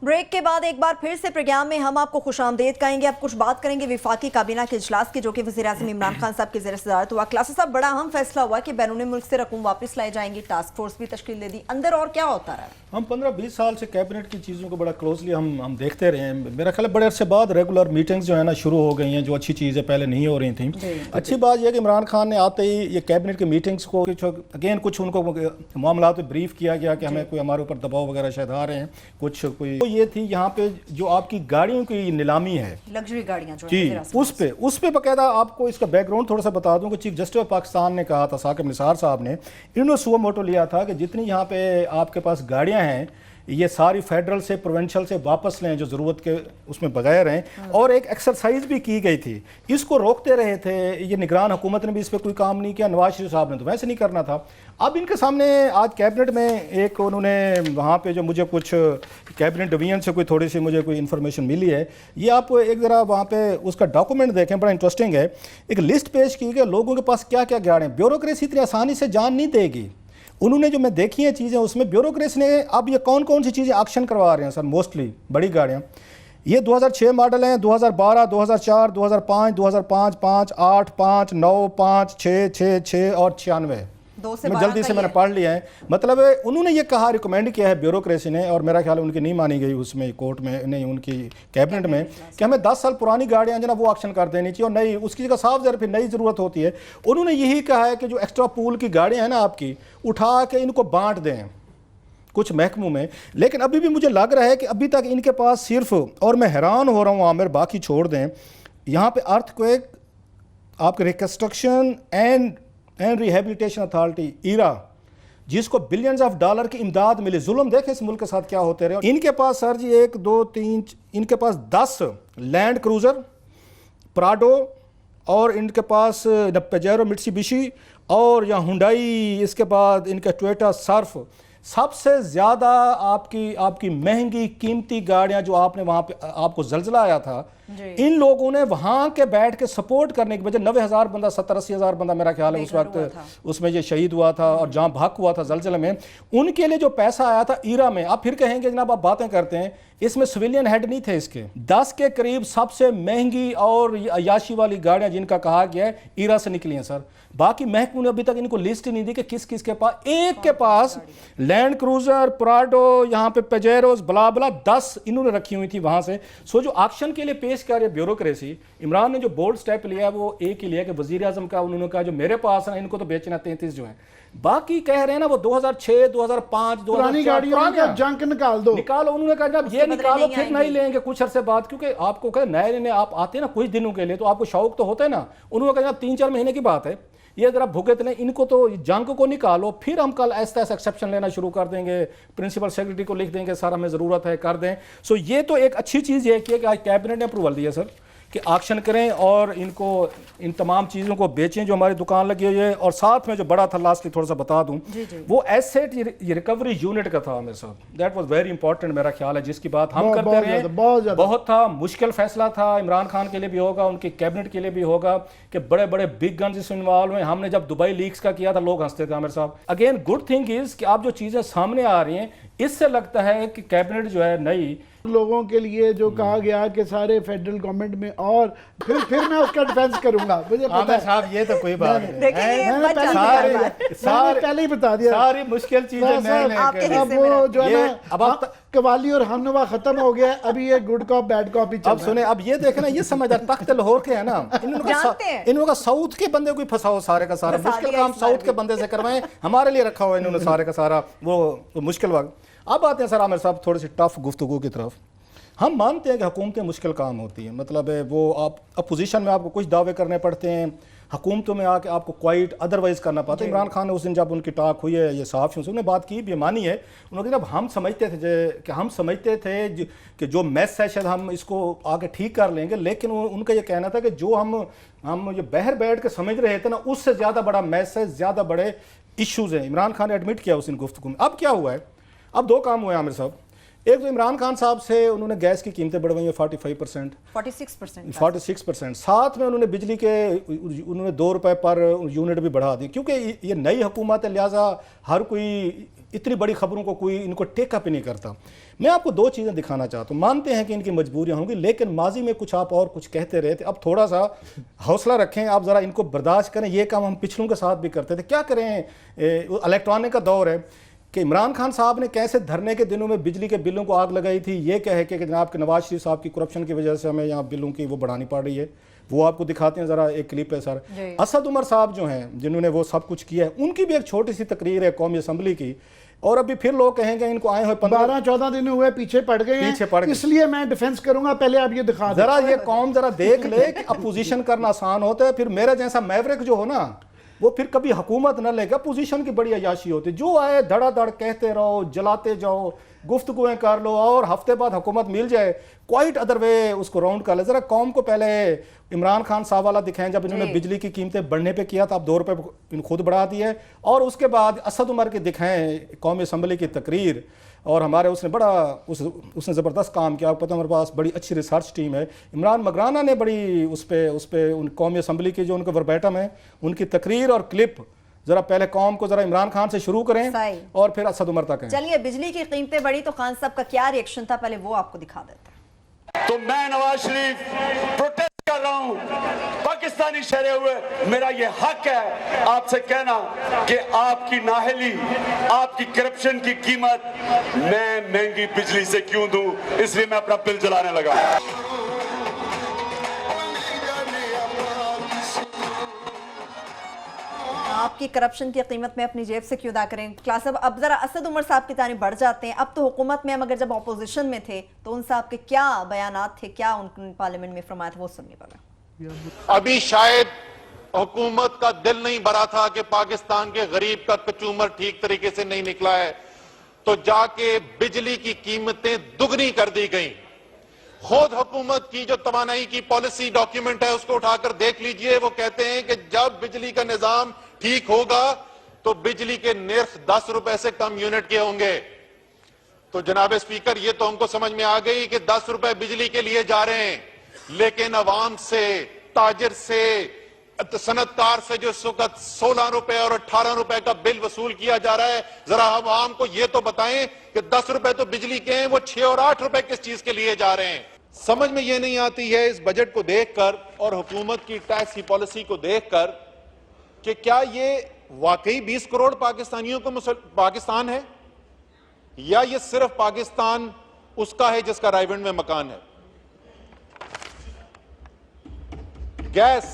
ब्रेक के बाद एक बार फिर से प्रोग्राम में हम आपको खुशामदीद कहेंगे। अब कुछ बात करेंगे विफाकी काबीना के इजलास की, जो कि वज़ीर-ए-आज़म इमरान खान साहब के ज़ेर सदारत हुआ। क्लास साहब, बड़ा अहम फैसला हुआ कि बैरून मुल्क से रकूम वापस लाई जाएंगी, टास्क फोर्स भी तश्कील दे दी। अंदर और क्या होता रहा? हम 15-20 साल से कैबिनेट की चीज़ों को बड़ा क्लोजली हम देखते रहे हैं। मेरा ख्याल है बड़े अरसे बाद रेगुलर मीटिंग्स जो है ना शुरू हो गई हैं, जो अच्छी चीज़ें पहले नहीं हो रही थी। अच्छी बात यह है कि इमरान खान ने आते ही ये कैबिनेट की मीटिंग्स को अगेन कुछ उनको मामला पे ब्रीफ किया गया कि हमें कोई हमारे ऊपर दबाव वगैरह शायद आ रहे हैं, कुछ कोई तो ये थी यहाँ पे जो आपकी गाड़ियों की नीलामी है, लग्जरी गाड़ियाँ जो जी, उस पे बकायदा आपको इसका बैकग्राउंड थोड़ा सा बता दूं कि चीफ जस्टिस ऑफ पाकिस्तान ने कहा था, साकिब निसार साहब ने, इन्होंने सुओ मोटो लिया था कि जितनी यहाँ पे आपके पास गाड़ियाँ हैं ये सारी फेडरल से प्रोविंशियल से वापस लें जो ज़रूरत के उसमें बगैर हैं। और एक एक्सरसाइज भी की गई थी, इसको रोकते रहे थे ये निगरान हुकूमत ने भी इस पर कोई काम नहीं किया, नवाज शरीफ साहब ने तो वैसे नहीं करना था। अब इनके सामने आज कैबिनेट में एक उन्होंने वहाँ पे जो मुझे कुछ कैबिनेट डिवीजन से कोई थोड़ी सी मुझे कोई इन्फॉर्मेशन मिली है, ये आप एक ज़रा वहाँ पे उसका डॉक्यूमेंट देखें, बड़ा इंटरेस्टिंग है। एक लिस्ट पेश की गई लोगों के पास क्या क्या गाड़ियाँ, ब्यूरोक्रेसी इतनी आसानी से जान नहीं देगी। उन्होंने जो मैं देखी हैं चीज़ें उसमें ब्यूरोक्रेसी ने अब ये कौन कौन सी चीज़ें ऑक्शन करवा रहे हैं सर, मोस्टली बड़ी गाड़ियाँ, ये 2006 मॉडल हैं, 2012, 2004, 2005, 2005, 5, 8, 5, 9, 5, 6, 6, 6 और 96। मैं जल्दी से मैंने पढ़ लिया है। मतलब उन्होंने ये कहा, रिकमेंड किया है ब्यूरोक्रेसी ने, और मेरा ख्याल है उनकी नहीं मानी गई उसमें कोर्ट में, नहीं उनकी कैबिनेट में, कि हमें 10 साल पुरानी गाड़ियां जो ना वो ऑक्शन कर देनी चाहिए और नई उसकी जगह साफ जरा फिर नई ज़रूरत होती है। उन्होंने यही कहा है कि जो एक्स्ट्रा पूल की गाड़ियाँ हैं ना आपकी, उठा के इनको बांट दें कुछ महकमों में। लेकिन अभी भी मुझे लग रहा है कि अभी तक इनके पास सिर्फ, और मैं हैरान हो रहा हूँ आमिर, बाकी छोड़ दें, यहाँ पे अर्थक्वेक, आपके reconstruction and rehabilitation authority ERA, जिसको बिलियंस ऑफ डॉलर की इमदाद मिली। जुल्म देखें इस मुल्क के साथ क्या होते रहे। इनके पास सर जी 1, 2, 3, इनके पास 10 लैंड क्रूज़र प्राडो, और इनके पास पेजेरो मित्सुबिशी, और या हुंडई, इसके बाद इनका टोयोटा सर्फ। सबसे ज़्यादा आपकी महंगी कीमती गाड़ियां जो आपने वहाँ पे आपको जल्जला आया था, इन लोगों ने वहाँ के बैठ के सपोर्ट करने की वजह 90,000 बंदा, 70-80 हज़ार बंदा मेरा ख्याल है उस वक्त उसमें ये शहीद हुआ था और जहाँ भाग हुआ था जलजले में, उनके लिए जो पैसा आया था ईरा में। आप फिर कहेंगे जनाब आप बातें करते हैं, इसमें सिविलियन हेड नहीं थे इसके। 10 के करीब सबसे महंगी और अयाशी वाली गाड़ियां जिनका कहा गया है ईरा से निकली हैं सर। बाकी महकमे ने अभी तक इनको लिस्ट ही नहीं दी कि किस किस के पास। एक के पास लैंड क्रूजर, प्राडो, यहाँ पे पेजेरोस, बला बला 10 इन्होंने रखी हुई थी वहां से। सो जो ऑक्शन के लिए पेश कर रही है ब्यूरोक्रेसी, इमरान ने जो बोल्ड स्टेप लिया है वो एक ही लिया कि वजीर आजम का उन्होंने कहा जो मेरे पास है इनको तो बेचना 33 जो है, बाकी कह रहे हैं ना वो 2006, 2005, 2004 जंक निकालो। उन्होंने कहा जब ये निकालो फिर नहीं लेंगे कुछ अरसे बाद, क्योंकि आपको कहे नए आप आते हैं ना कुछ दिनों के लिए तो आपको शौक तो होता है ना। उन्होंने कहा 3-4 महीने की बात है, ये जरा भुगत लें, इनको तो जंग को निकालो, फिर हम कल ऐसा एक्सेप्शन लेना शुरू कर देंगे, प्रिंसिपल सेक्रेटरी को लिख देंगे सर हमें ज़रूरत है कर दें। सो ये तो एक अच्छी चीज़ है कि आज कैबिनेट ने अप्रूवल दिया सर कि ऑक्शन करें और इनको इन तमाम चीज़ों को बेचें जो हमारी दुकान लगी हुई है। और साथ में जो बड़ा था लास्टली थोड़ा सा बता दूं, वो एसेट रिकवरी यूनिट का था मेरे साथ, दैट वाज वेरी इंपॉर्टेंट मेरा ख्याल है, जिसकी बात हम करते रहे, बहुत था मुश्किल फैसला था, इमरान खान के लिए भी होगा, उनके कैबिनेट के लिए भी होगा कि बड़े बड़े बिग गन्स इसमें इन्वॉल्व हैं। हमने जब दुबई लीक्स का किया था लोग हंसते थे आमिर साहब। अगेन गुड थिंग इज कि आप जो चीज़ें सामने आ रही हैं, इससे लगता है कि कैबिनेट जो है नई लोगों के लिए जो कहा गया कि सारे फेडरल गवर्नमेंट में, और फिर मैं उसका डिफेंस करूंगा, मुझे पता है साहब ये तो कोई बात नहीं, मैंने पहले ही बता दिया सारी मुश्किल चीजें। अब वो जो है ना अब कवाली और हमनवा खत्म हो गया, अभी ये गुड कॉप बैड कॉप ही चल रहा है। अब सुने, अब ये देखना, ये समझदार तख्त लाहौर के है ना, इन्होंने साउथ के बंदे को फंसाओ, सारे का सारा मुश्किल काम साउथ के बंदे से करवाएं, हमारे लिए रखा हुआ इन्होंने सारे का सारा वो मुश्किल वक्त। अब आते हैं सर आमिर साहब थोड़ी सी टफ गुफ्तगू की तरफ। हम मानते हैं कि हुकूमतें मुश्किल काम होती हैं, मतलब है वो आप अपोजिशन में आपको कुछ दावे करने पड़ते हैं, हुकूमतों में आके आपको क्वाइट अदरवाइज करना पड़ता है। इमरान खान ने उस दिन जब उनकी टॉक हुई है ये सहाफ़ियों से, उन्होंने बात की बेमानी है, उन्होंने कहा हम समझते थे कि जो मैस है शायद हम इसको आगे ठीक कर लेंगे, लेकिन उनका ये कहना था कि जो हम ये बहर बैठ के समझ रहे थे ना, उससे ज़्यादा बड़ा मैस है, ज़्यादा बड़े इशूज़ हैं। इमरान खान ने एडमिट किया उस दिन गुफ्तगू में। अब क्या हुआ है, अब 2 काम हुए आमिर साहब। एक तो इमरान खान साहब से उन्होंने गैस की कीमतें बढ़वाई हैं 45%, 46%। साथ में उन्होंने बिजली के उन्होंने 2 रुपए पर यूनिट भी बढ़ा दी, क्योंकि ये नई हुकूमत है, लिहाजा हर कोई इतनी बड़ी खबरों को कोई इनको टेकअप ही नहीं करता। मैं आपको 2 चीज़ें दिखाना चाहता हूँ। मानते हैं कि इनकी मजबूरियाँ होंगी, लेकिन माजी में कुछ आप और कुछ कहते रहे थे, अब थोड़ा सा हौसला रखें, आप ज़रा इनको बर्दाश्त करें। ये काम हम पिछलों के साथ भी करते थे, क्या करें, इलेक्ट्रॉनिक का दौर है कि इमरान खान साहब ने कैसे धरने के दिनों में बिजली के बिलों को आग लगाई थी, ये कहे कि जनाब के नवाज शरीफ साहब की करप्शन की वजह से हमें यहाँ बिलों की वो बढ़ानी पड़ रही है। वो आपको दिखाते हैं ज़रा, एक क्लिप है सर। असद उमर साहब जो हैं जिन्होंने वो सब कुछ किया है, उनकी भी एक छोटी सी तकरीर है कौमी असम्बली की, और अभी फिर लोग कहेंगे इनको आए हुए 12-14 दिन हुए पीछे पड़ गए, इसलिए मैं डिफेंस करूंगा। पहले आप ये दिखा जरा, ये कौम जरा देख ले कि अपोजिशन करना आसान होता है, फिर मेरा जैसा मैवरिक जो हो ना वो फिर कभी हुकूमत न लेगा। पोजीशन की बड़ी अयाशी होती है, जो आए धड़ाधड़ कहते रहो, जलाते जाओ, गुफ्तगुएं कर लो, और हफ्ते बाद हुकूमत मिल जाए, क्वाइट अदर वे उसको राउंड कर ले। ज़रा कौम को पहले इमरान खान साहब वाला दिखाएं, जब इन्होंने बिजली की कीमतें बढ़ने पे किया था, अब 2 रुपये खुद बढ़ा दी है, और उसके बाद असद उमर के दिखाएं कौमी असम्बली की तकरीर। और हमारे उसने ज़बरदस्त काम किया, आपको पता है हमारे पास बड़ी अच्छी रिसर्च टीम है। इमरान मगराना ने बड़ी उस पर उन कौमी असम्बली की जो उनके वर्बैटम है उनकी तकरीर और क्लिप, जरा पहले कौम को जरा इमरान खान से शुरू करें और फिर असद उमर तक। चलिए, बिजली की कीमतें बढ़ी तो खान साहब का क्या रिएक्शन था, पहले वो आपको दिखा देते हैं। तो मैं नवाज शरीफ प्रोटेस्ट कर रहा हूं, पाकिस्तानी शहरे हुए, मेरा ये हक है आपसे कहना कि आपकी नाहली, आपकी करप्शन की कीमत मैं महंगी बिजली से क्यों दूं, इसलिए मैं अपना बिल जलाने लगा। आपकी करप्शन की कीमत में अपनी जेब से क्यों अदा करें? क्लास अब जरा असद उमर साहब की तारीफ बढ़ जाते हैं। अब तो हुकूमत में हम अगर जब अपोजिशन में थे तो उन साहब के क्या बयानात थे, क्या उन पार्लियामेंट में फरमाया था, वो सुनिए पहले। अभी शायद हुकूमत का दिल नहीं भरा था कि पाकिस्तान के गरीब का कचूमर ठीक तरीके से नहीं निकला है, तो जाके बिजली की कीमतें दुगनी कर दी गई। खुद हुकूमत की जो तवानाई की पॉलिसी डॉक्यूमेंट है उसको उठाकर देख लीजिए। वो कहते हैं कि जब बिजली का निजाम ठीक होगा तो बिजली के निर्ख 10 रुपए से कम यूनिट के होंगे। तो जनाब स्पीकर, ये तो हमको समझ में आ गई कि 10 रुपए बिजली के लिए जा रहे हैं, लेकिन अवाम से, ताजिर से, सनतकार से जो इस वक्त 16 रुपए और 18 रुपए का बिल वसूल किया जा रहा है, जरा हम आवाम को ये तो बताएं कि 10 रुपए तो बिजली के हैं, वो 6 और 8 रुपए किस चीज के लिए जा रहे हैं। समझ में ये नहीं आती है इस बजट को देखकर और हुकूमत की टैक्स की पॉलिसी को देखकर कि क्या ये वाकई 20 करोड़ पाकिस्तानियों को पाकिस्तान है, या ये सिर्फ पाकिस्तान उसका है जिसका रायविंड में मकान है। गैस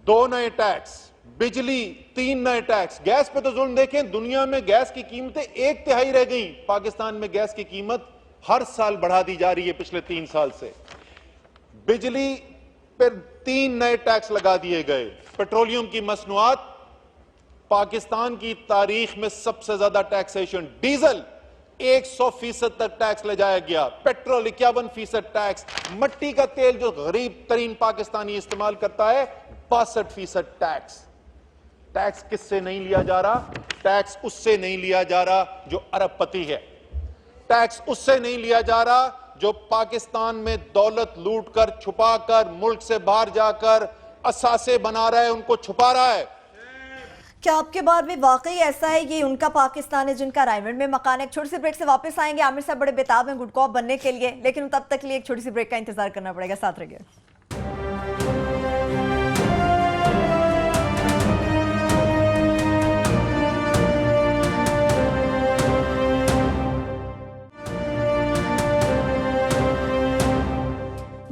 2 नए टैक्स, बिजली 3 नए टैक्स। गैस पे तो जुल्म देखें, दुनिया में गैस की कीमतें 1/3 रह गई, पाकिस्तान में गैस की कीमत हर साल बढ़ा दी जा रही है पिछले 3 साल से। बिजली पर 3 नए टैक्स लगा दिए गए। पेट्रोलियम की मसनूआत, पाकिस्तान की तारीख में सबसे ज्यादा टैक्सेशन। डीजल 100% तक टैक्स ले जाया गया, पेट्रोल 51% टैक्स, मट्टी का तेल जो गरीब तरीन पाकिस्तानी इस्तेमाल करता है 62% टैक्स। टैक्स किससे नहीं लिया जा रहा? टैक्स उससे नहीं लिया जा रहा जो अरबपति है। टैक्स उससे नहीं लिया जा रहा जो पाकिस्तान में दौलत लूट कर, छुपा कर, मुल्क से बाहर जाकर असासे बना रहा है, उनको छुपा रहा है। क्या आपके बाद में वाकई ऐसा है, ये उनका पाकिस्तान है जिनका रायविंड में मकान है? एक छोटी सी ब्रेक से वापस आएंगे। आमिर साहब बड़े बेताब हैं गुड कॉप बनने के लिए, लेकिन तब तक के लिए एक छोटी सी ब्रेक का इंतजार करना पड़ेगा। साथ रहिए।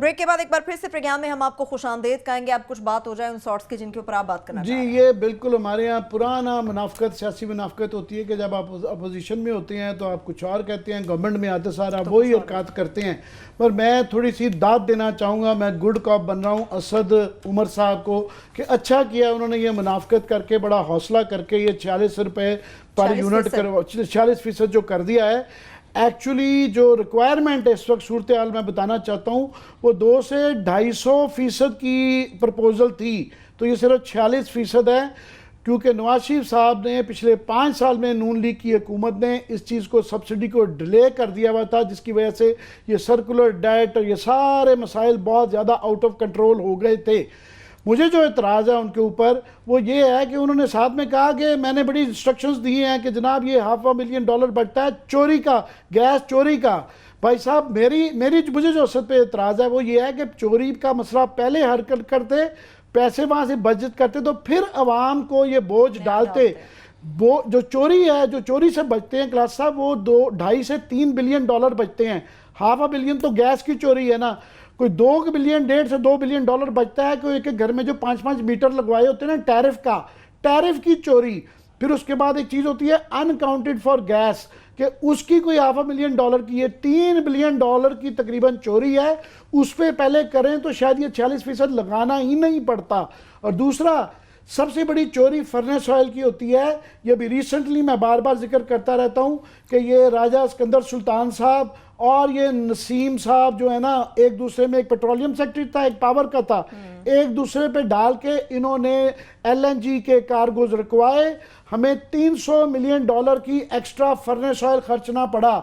ब्रेक के बाद एक बार फिर से प्रोग्राम में हम आपको खुशामदीद कहेंगे। अब कुछ बात हो जाए उन शॉर्ट्स की जिनके ऊपर आप बात करना जी। ये बिल्कुल हमारे यहाँ पुराना मुनाफकत, सियासी मुनाफकत होती है कि जब आप अपोजिशन में होते हैं तो आप कुछ और कहते हैं, गवर्नमेंट में आते सार आप वही हरकत करते हैं। पर मैं थोड़ी सी दाद देना चाहूँगा, मैं गुड कॉप बन रहा हूँ असद उमर साहब को कि अच्छा किया उन्होंने ये मुनाफकत करके, बड़ा हौसला करके ये 40 रुपये पर यूनिट 46% जो कर दिया है। एक्चुअली जो रिक्वायरमेंट है इस वक्त सूरत हाल मैं बताना चाहता हूँ, वो 2 से 250% की प्रपोजल थी, तो ये सिर्फ 46% है। क्योंकि नवाज शरीफ साहब ने पिछले 5 साल में नून लीग की हुकूमत ने इस चीज़ को, सब्सिडी को डिले कर दिया हुआ था, जिसकी वजह से ये सर्कुलर डेट और ये सारे मसाइल बहुत ज़्यादा आउट ऑफ कंट्रोल हो गए थे। मुझे जो एतराज़ है उनके ऊपर वो ये है कि उन्होंने साथ में कहा कि मैंने बड़ी इंस्ट्रक्शंस दी हैं कि जनाब ये $500,000 बढ़ता है चोरी का, गैस चोरी का। भाई साहब मेरी मुझे जो असद पे एतराज़ है वो ये है कि चोरी का मसला पहले हल करते, पैसे वहाँ से बचत करते, तो फिर आवाम को ये बोझ डालते। वो जो चोरी है, जो चोरी से बचते हैं क्लास साहब, वो 2.5 से $3 बिलियन बचते हैं। $500 बिलियन तो गैस की चोरी है ना, कोई 2 बिलियन, $1.5 से $2 बिलियन बचता है। कोई एक घर में जो 5-5 मीटर लगवाए होते हैं ना टैरिफ की चोरी। फिर उसके बाद एक चीज़ होती है अनकाउंटेड फॉर गैस, कि उसकी कोई $500 की, ये $3 बिलियन की तकरीबन चोरी है। उस पर पहले करें तो शायद ये 40% लगाना ही नहीं पड़ता। और दूसरा सबसे बड़ी चोरी फर्नेस ऑयल की होती है। ये भी रिसेंटली मैं बार बार जिक्र करता रहता हूँ कि ये राजा सिकंदर सुल्तान साहब और ये नसीम साहब जो है ना, एक दूसरे में, एक पेट्रोलियम सेक्रेटरी था, एक पावर का था, एक दूसरे पे डाल के इन्होंने LNG के कार्गोज रखवाए। हमें $300 मिलियन की एक्स्ट्रा फर्नेस ऑयल खर्चना पड़ा।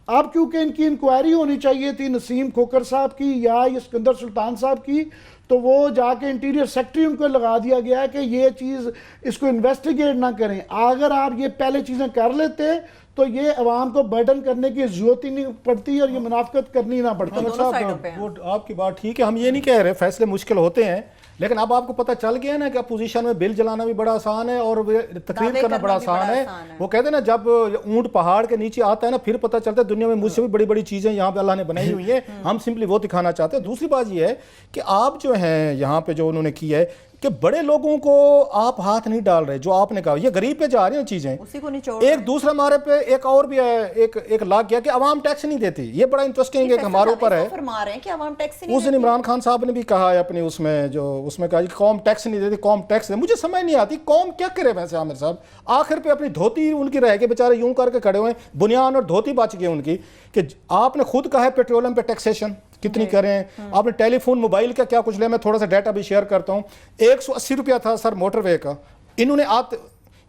अब क्योंकि इनकी इंक्वायरी होनी चाहिए थी नसीम खोकर साहब की या ये सिकंदर सुल्तान साहब की, तो वो जाके इंटीरियर सेक्रेटरी उनको लगा दिया गया है कि ये चीज़ इसको इन्वेस्टिगेट ना करें। अगर आप ये पहले चीज़ें कर लेते तो ये अवाम को बर्डन करने की जरूरत ही नहीं पड़ती और ये मुनाफकत करनी ना पड़ती। दोनों साइडों पे हैं। वो आपकी बात ठीक है, हम ये नहीं कह रहे फैसले मुश्किल होते हैं, लेकिन अब आपको पता चल गया ना कि अपोजिशन में बिल जलाना भी बड़ा आसान है और तकरीर करना बड़ा आसान है। वो कहते हैं ना जब ऊंट पहाड़ के नीचे आता है ना फिर पता चलता है दुनिया में मुझसे भी बड़ी बड़ी चीजें यहाँ पे अल्लाह ने बनाई हुई है, हम सिंपली वो दिखाना चाहते हैं। दूसरी बात ये है कि आप जो हैं यहाँ पे जो उन्होंने की है कि बड़े लोगों को आप हाथ नहीं डाल रहे, जो आपने कहा ये गरीब पे जा रही हैं चीजें, उसी को निचोड़ एक दूसरा हमारे पे एक और भी है, एक लाग गया कि अवाम टैक्स नहीं देती। ये बड़ा इंटरेस्टिंग है कि हमारे ऊपर है। फरमा रहे हैं कि अवाम टैक्स नहीं उस दिन देती। इमरान खान साहब ने भी कहा है अपनी उसमें जो उसमें कहा कि कौम टैक्स नहीं देती, कौम टैक्स दे। मुझे समझ नहीं आती कौम क्या करे वैसे आमिर साहब, आखिर पे अपनी धोती उनकी रह के बेचारे यूं करके खड़े हुए, बुनियान और धोती बच गए उनकी। कि आपने खुद कहा है पेट्रोलियम पे टैक्सेशन कितनी करें, आपने टेलीफोन मोबाइल का क्या कुछ लिया, मैं थोड़ा सा डाटा भी शेयर करता हूं। 180 रुपया था सर मोटरवे का, इन्होंने आप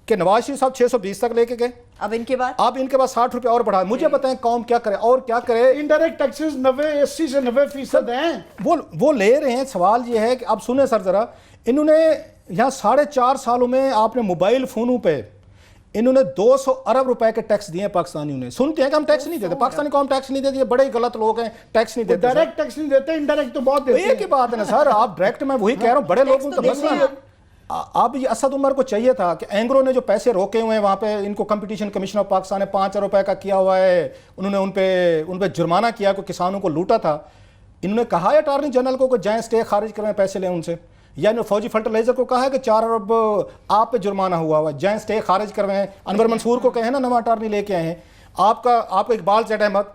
के नवाज शरीफ साहब 620 तक लेके गए, अब इनके बाद 60 रुपया और बढ़ा। मुझे बताएं कौम क्या करे और क्या करे। इनडायरेक्ट टैक्सेस 80 से 90% हैं। वो ले रहे हैं। सवाल ये है कि अब सुने सर जरा, इन्होंने यहाँ 4.5 सालों में आपने मोबाइल फोनों पे इन्होंने 200 अरब रुपए के टैक्स दिए पाकिस्तानियों ने। सुनते हैं कि हम टैक्स नहीं देते, पाकिस्तानी कौम टैक्स नहीं देती, ये बड़े गलत लोग हैं, टैक्स नहीं देते। डायरेक्ट टैक्स नहीं देते, इनडायरेक्ट तो बहुत देते हैं। एक ही बात है ना सर, आप डायरेक्ट, मैं वही कह रहा हूँ बड़े लोगों को मसला। अब ये असद उमर को चाहिए था कि एंग्रो ने जो पैसे रोके हुए हैं वहाँ पे, इनको कंपटीशन कमीशन ऑफ पाकिस्तान ने 5 अरब रुपए का किया हुआ है, उन्होंने उन पे जुर्माना किया, को किसानों को लूटा था। इन्होंने कहा है अटॉर्नी जनरल को जाएं स्टे खारिज करवाएं, पैसे लें उनसे, या फौजी फर्टिलाइजर को कहा है कि 4 अरब आप पे जुर्माना हुआ हुआ, जाएं स्टे खारिज करवाएं। अनवर मंसूर को कहे ना नवा अटॉर्नी लेके आए हैं। आपका इकबाल जट अहमद,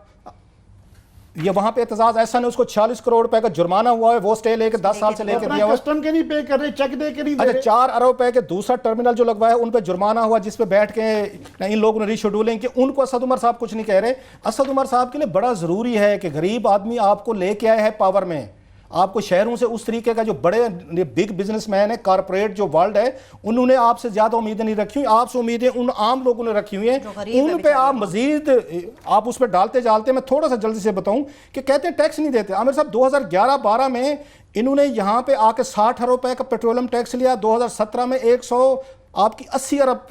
ये वहां पे एतजाज ऐसा नहीं, उसको 46 करोड़ रुपए का जुर्माना हुआ है, वो स्टे लेके 10 साल से लेके दिया हुआ है। कस्टम के नहीं पे कर रहे, चेक दे के नहीं दे अच्छा रहे। 4 अरब रुपए के दूसरा टर्मिनल जो लगवाया उन पे जुर्माना हुआ, जिस पे बैठ के इन लोगों ने रीशेड्यूलिंग की। उनको असद उमर साहब कुछ नहीं कह रहे। असद उमर साहब के लिए बड़ा जरूरी है कि गरीब आदमी आपको लेके आए हैं पावर में, आपको शहरों से उस तरीके का जो बड़े बिग बिजनेसमैन है, कारपोरेट जो वर्ल्ड है, उन्होंने आपसे ज्यादा उम्मीदें नहीं रखी हुई, आपसे उम्मीदें उन आम लोगों ने रखी हुई हैं। उन पे आप मजीद आप उस पर डालते जालते। मैं थोड़ा सा जल्दी से बताऊं कि कहते हैं टैक्स नहीं देते। आमिर साहब 2011-12 में इन्होंने यहाँ पे आके 60 अरब रुपए का पेट्रोलियम टैक्स लिया। 2017 में 180 अरब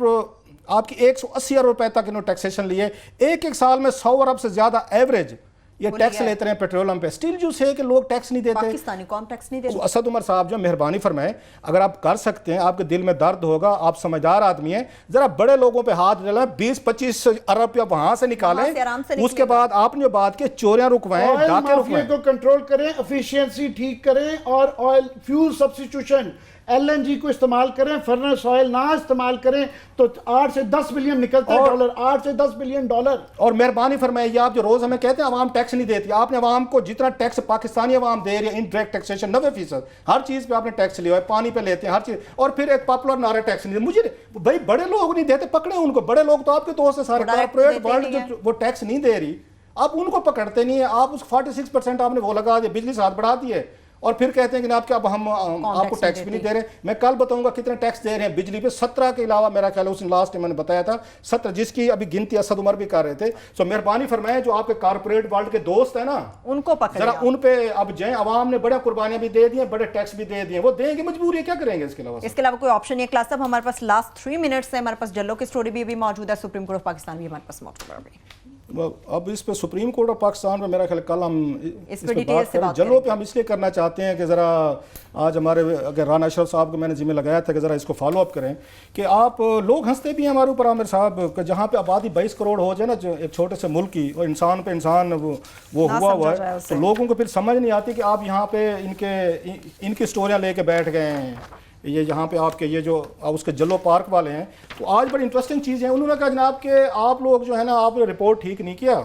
रुपए तक इन्होंने टैक्सेशन लिए। एक साल में 100 अरब से ज्यादा एवरेज ये टैक्स लेते हैं पेट्रोलियम पे। स्टिल जो है कि लोग टैक्स नहीं देते, पाकिस्तानी कौम टैक्स नहीं देते। असद उमर साहब जो मेहरबानी फरमाए, अगर आप कर सकते हैं, आपके दिल में दर्द होगा, आप समझदार आदमी हैं, जरा बड़े लोगों पे हाथ डालें, 20-25 अरब रुपया वहां से निकालें। उसके बाद आपने जो बात की चोरियां रुकवाएं, डाके रुकवाएं, को कंट्रोल करें, एफिशिएंसी ठीक करें और ऑयल फ्यूल सब्स्टिट्यूशन LNG को इस्तेमाल करें, फर्नेस ऑयल ना इस्तेमाल करें तो 8 से 10 बिलियन निकलता है डॉलर, 8 से 10 बिलियन डॉलर। और मेहरबानी फरमाइए, आप जो रोज हमें कहते हैं अवाम टैक्स नहीं देती, आपने अवाम को जितना टैक्स पाकिस्तानी अवाम दे रही है, इनडायरेक्ट टैक्सेशन 90%, हर चीज पे आपने टैक्स लिया है, पानी पे लेते हैं हर चीज, और फिर एक पॉपुलर नारे टैक्स नहीं देते। मुझे भाई बड़े लोग नहीं देते, पकड़े उनको। बड़े लोग तो आपके दोस्त है सारे, कॉर्पोरेट वर्ल्ड जो वो टैक्स नहीं दे रही, आप उनको पकड़ते नहीं है। आप उस 46% आपने वो लगा दिया, बिजली साथ बढ़ा दी है, और फिर कहते हैं कि आपके अब हम आपको टैक्स भी नहीं दे रहे। मैं कल बताऊंगा कितने टैक्स दे रहे हैं बिजली पे, 17 के अलावा मेरा ख्याल है उसने लास्ट टाइम मैंने बताया था 17, जिसकी अभी गिनती असद उमर भी कर रहे थे। सो मेहरबानी फरमाएं, जो आपके कारपोरेट वर्ल्ड के दोस्त है ना, उनको पकड़े, जरा उन पे अब जाए। अवाम ने बड़े कुर्बानियां भी दे दी हैं, बड़े टैक्स भी दे दिए, वो देंगे, मजबूरी है, क्या करेंगे इसके अलावा कोई ऑप्शन नहीं है। क्लास साहब हमारे पास लास्ट 3 मिनट्स है, हमारे पास जल्लो की स्टोरी भी मौजूद है, सुप्रीम कोर्ट ऑफ पाकिस्तान भी हमारे पास मौजूद है। अब इस पे सुप्रीम कोर्ट ऑफ पाकिस्तान में मेरा ख्याल कल हम इस पे डिटेल से बात जल्लों पे हम इसलिए करना चाहते हैं कि ज़रा आज हमारे अगर राना अशरफ साहब को मैंने जिम्मे लगाया था कि ज़रा इसको फॉलो अप करें कि आप लोग हंसते भी हैं हमारे ऊपर आमिर साहब कि जहाँ पे आबादी 22 करोड़ हो जाए ना, जो एक छोटे से मुल्क की, और इंसान पे इंसान वो हुआ है, तो लोगों को फिर समझ नहीं आती कि आप यहाँ पे इनकी स्टोरियाँ लेके बैठ गए हैं। ये यहाँ पे आपके ये जो उसके जल्लो पार्क वाले हैं, तो आज बड़ी इंटरेस्टिंग चीज़ है। उन्होंने कहा जनाब कि आप लोग जो है ना, आपने रिपोर्ट ठीक नहीं किया,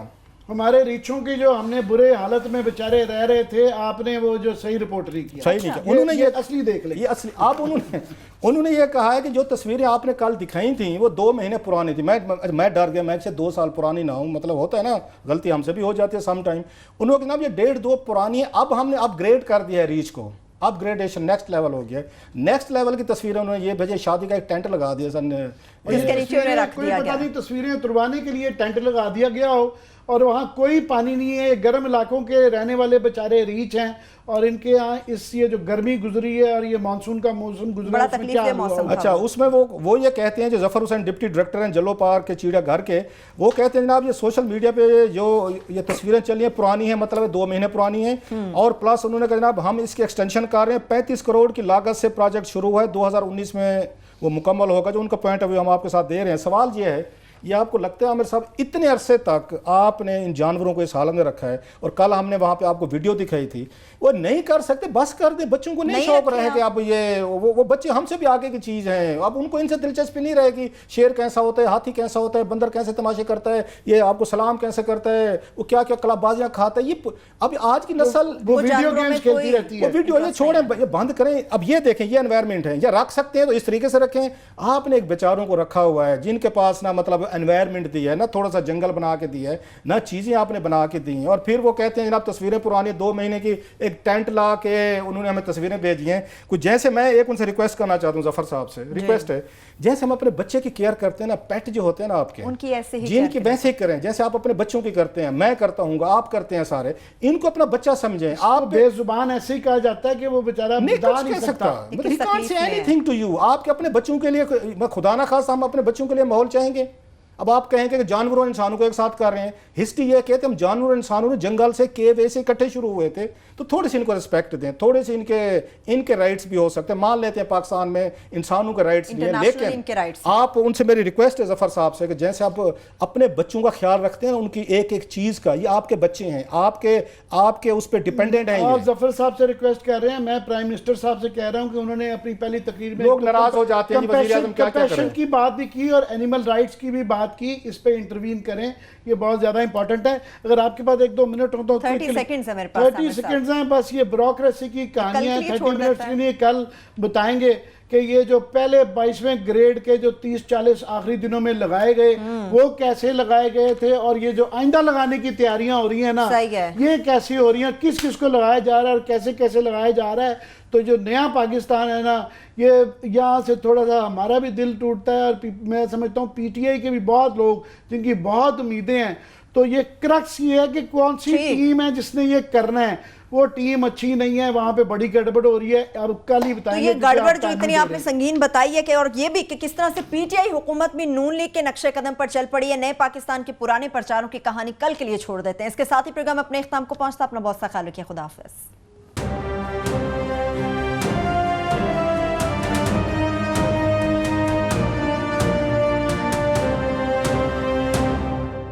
हमारे रीछों की जो हमने बुरे हालत में बेचारे रह रहे थे, आपने वो जो सही रिपोर्ट नहीं किया, सही नहीं किया। उन्होंने ये असली देख लिया, ये असली आप उन्होंने ये कहा है कि जो तस्वीरें आपने कल दिखाई थी वो 2 महीने पुरानी थी। मैं डर गया, मैं से 2 साल पुरानी ना हूँ, मतलब होता है ना, गलती हमसे भी हो जाती है सम टाइम। उन्होंने कहा ये 1.5-2 पुरानी है, अब हमने अपग्रेड कर दिया है रीच को, अपग्रेडेशन नेक्स्ट लेवल हो गया। नेक्स्ट लेवल की तस्वीरें उन्होंने ये भेजे, शादी का एक टेंट लगा दिया सर ने, इसके नीचे उन्हें रख दिया गया। तस्वीरें तुरवाने के लिए टेंट लगा दिया गया हो, और वहाँ कोई पानी नहीं है। गर्म इलाकों के रहने वाले बेचारे रीच हैं और इनके यहाँ ये जो गर्मी गुजरी है और ये मानसून का मौसम गुजरा बड़ा है, उसमें तकलीफ क्या है हुआ मौसम होगा? अच्छा, उसमें वो ये कहते हैं, जो जफर हुसैन डिप्टी डायरेक्टर हैं जलो पार्क के चिड़ियाघर के, वो कहते हैं जनाब ये सोशल मीडिया पे जो ये तस्वीरें चली हैं पुरानी है, मतलब 2 महीने पुरानी है, और प्लस उन्होंने कहा जनाब हम इसकी एक्सटेंशन कर रहे हैं, 35 करोड़ की लागत से प्रोजेक्ट शुरू हुआ है, 2019 में वो मुकम्मल होगा। जो उनका पॉइंट ऑफ व्यू हम आपके साथ दे रहे हैं। सवाल ये है, ये आपको लगता है आमिर साहब इतने अरसे तक आपने इन जानवरों को इस हालत में रखा है, और कल हमने वहां पे आपको वीडियो दिखाई थी, वो नहीं कर सकते, बस कर दे। बच्चों को नहीं शौक रहे कि अब ये वो बच्चे हमसे भी आगे की चीज़ हैं, अब उनको इनसे दिलचस्पी नहीं रहे कि शेर कैसा होता है, हाथी कैसा होता है, बंदर कैसे तमाशे करता है, ये आपको सलाम कैसे करता है, वो क्या क्या कलाबाजियाँ खाता है। ये अब आज की नस्ल वो वीडियो गेम्स खेलती रहती है। वो वीडियो ये छोड़ें, ये बंद करें। अब ये देखें, ये एनवायरनमेंट है, या रख सकते हैं तो इस तरीके से रखें। आपने एक बेचारों को रखा हुआ है जिनके पास ना मतलब एनवायरनमेंट दी है, ना थोड़ा सा जंगल बना के दिया है, ना चीज़ें आपने बना के दी हैं, और फिर वो कहते हैं जनाब तस्वीरें पुरानी 2 महीने की, एक टेंट ला के उन्होंने हमें तस्वीरें भेजी हैं। कुछ जैसे मैं एक उनसे रिक्वेस्ट करना चाहता हूँ, जफर साहब से रिक्वेस्ट है, जैसे हम अपने बच्चे की केयर करते हैं ना, पेट जो होते हैं ना आपके, उनकी ऐसे ही जिनकी वैसे ही करें जैसे आप अपने बच्चों की करते हैं, मैं करता हूँ, आप करते हैं, सारे इनको अपना बच्चा समझें। आप बेजुबान ऐसे ही कहा जाता है कि वो बेचारा नहीं बता कुछ नहीं कह सकता। सकता, he can't say anything to you। आपके अपने बच्चों के लिए, खुदा ना खास हम अपने बच्चों के लिए माहौल चाहेंगे। अब आप कहेंगे कि जानवरों और इंसानों को एक साथ कर रहे हैं। हिस्ट्री ये कहते हम जानवरों और इंसानों ने जंगल से केव ऐसे इकट्ठे शुरू हुए थे, तो थोड़ी सी इनको रिस्पेक्ट दें, थोड़े से इनके राइट्स भी हो सकते हैं। मान लेते हैं पाकिस्तान में इंसानों के राइट्स लिए, लेकिन आप उनसे मेरी रिक्वेस्ट है जफर साहब से कि जैसे आप अपने बच्चों का ख्याल रखते हैं उनकी एक एक चीज का, ये आपके बच्चे हैं, आपके उस पर डिपेंडेंट हैं। और जफर साहब से रिक्वेस्ट कर रहे हैं, मैं प्राइम मिनिस्टर साहब से कह रहा हूं कि उन्होंने अपनी पहली तकरीर में लोग नाराज हो जाते हैं, वज़ीर आज़म क्या क्या करें, की बात भी की और एनिमल राइट्स की भी बात की। इस पे इंटरवीन करें, ये बहुत ज्यादा इंपॉर्टेंट है। अगर आपके पास 1-2 मिनट हो तो 30 सेकंड्स है मेरे पास, 30 सेकंड्स हैं बस। ये ब्यूरोक्रेसी की कहानियां 30 मिनट्स के लिए कल बताएंगे कि ये जो पहले 22वें ग्रेड के जो 30-40 आखिरी दिनों में लगाए गए वो कैसे लगाए गए थे, और ये जो आइंदा लगाने की तैयारियां हो रही है ना, ये कैसी हो रही हैं, किस किस को लगाया जा रहा है और कैसे कैसे लगाया जा रहा है। तो जो नया पाकिस्तान है ना, ये यहाँ से थोड़ा सा हमारा भी दिल टूटता है, और मैं समझता हूँ पीटीआई के भी बहुत लोग जिनकी बहुत उम्मीदें हैं। तो ये क्रक्स ये है कि कौन सी टीम है जिसने ये करना है, वो टीम अच्छी नहीं है, वहां पे बड़ी गड़बड़ हो रही है। और कल ही बताएंगे तो ये गड़बड़ जो इतनी आपने संगीन बताई है कि, और ये भी कि किस तरह से पीटीआई हुकूमत भी नून लीग के नक्शे कदम पर चल पड़ी है। नए पाकिस्तान के पुराने प्रचारों की कहानी कल के लिए छोड़ देते हैं। इसके साथ ही प्रोग्राम अपने इख्तिताम को पहुंचता। अपना बहुत सा ख्याल रखिए। खुदा हाफिज।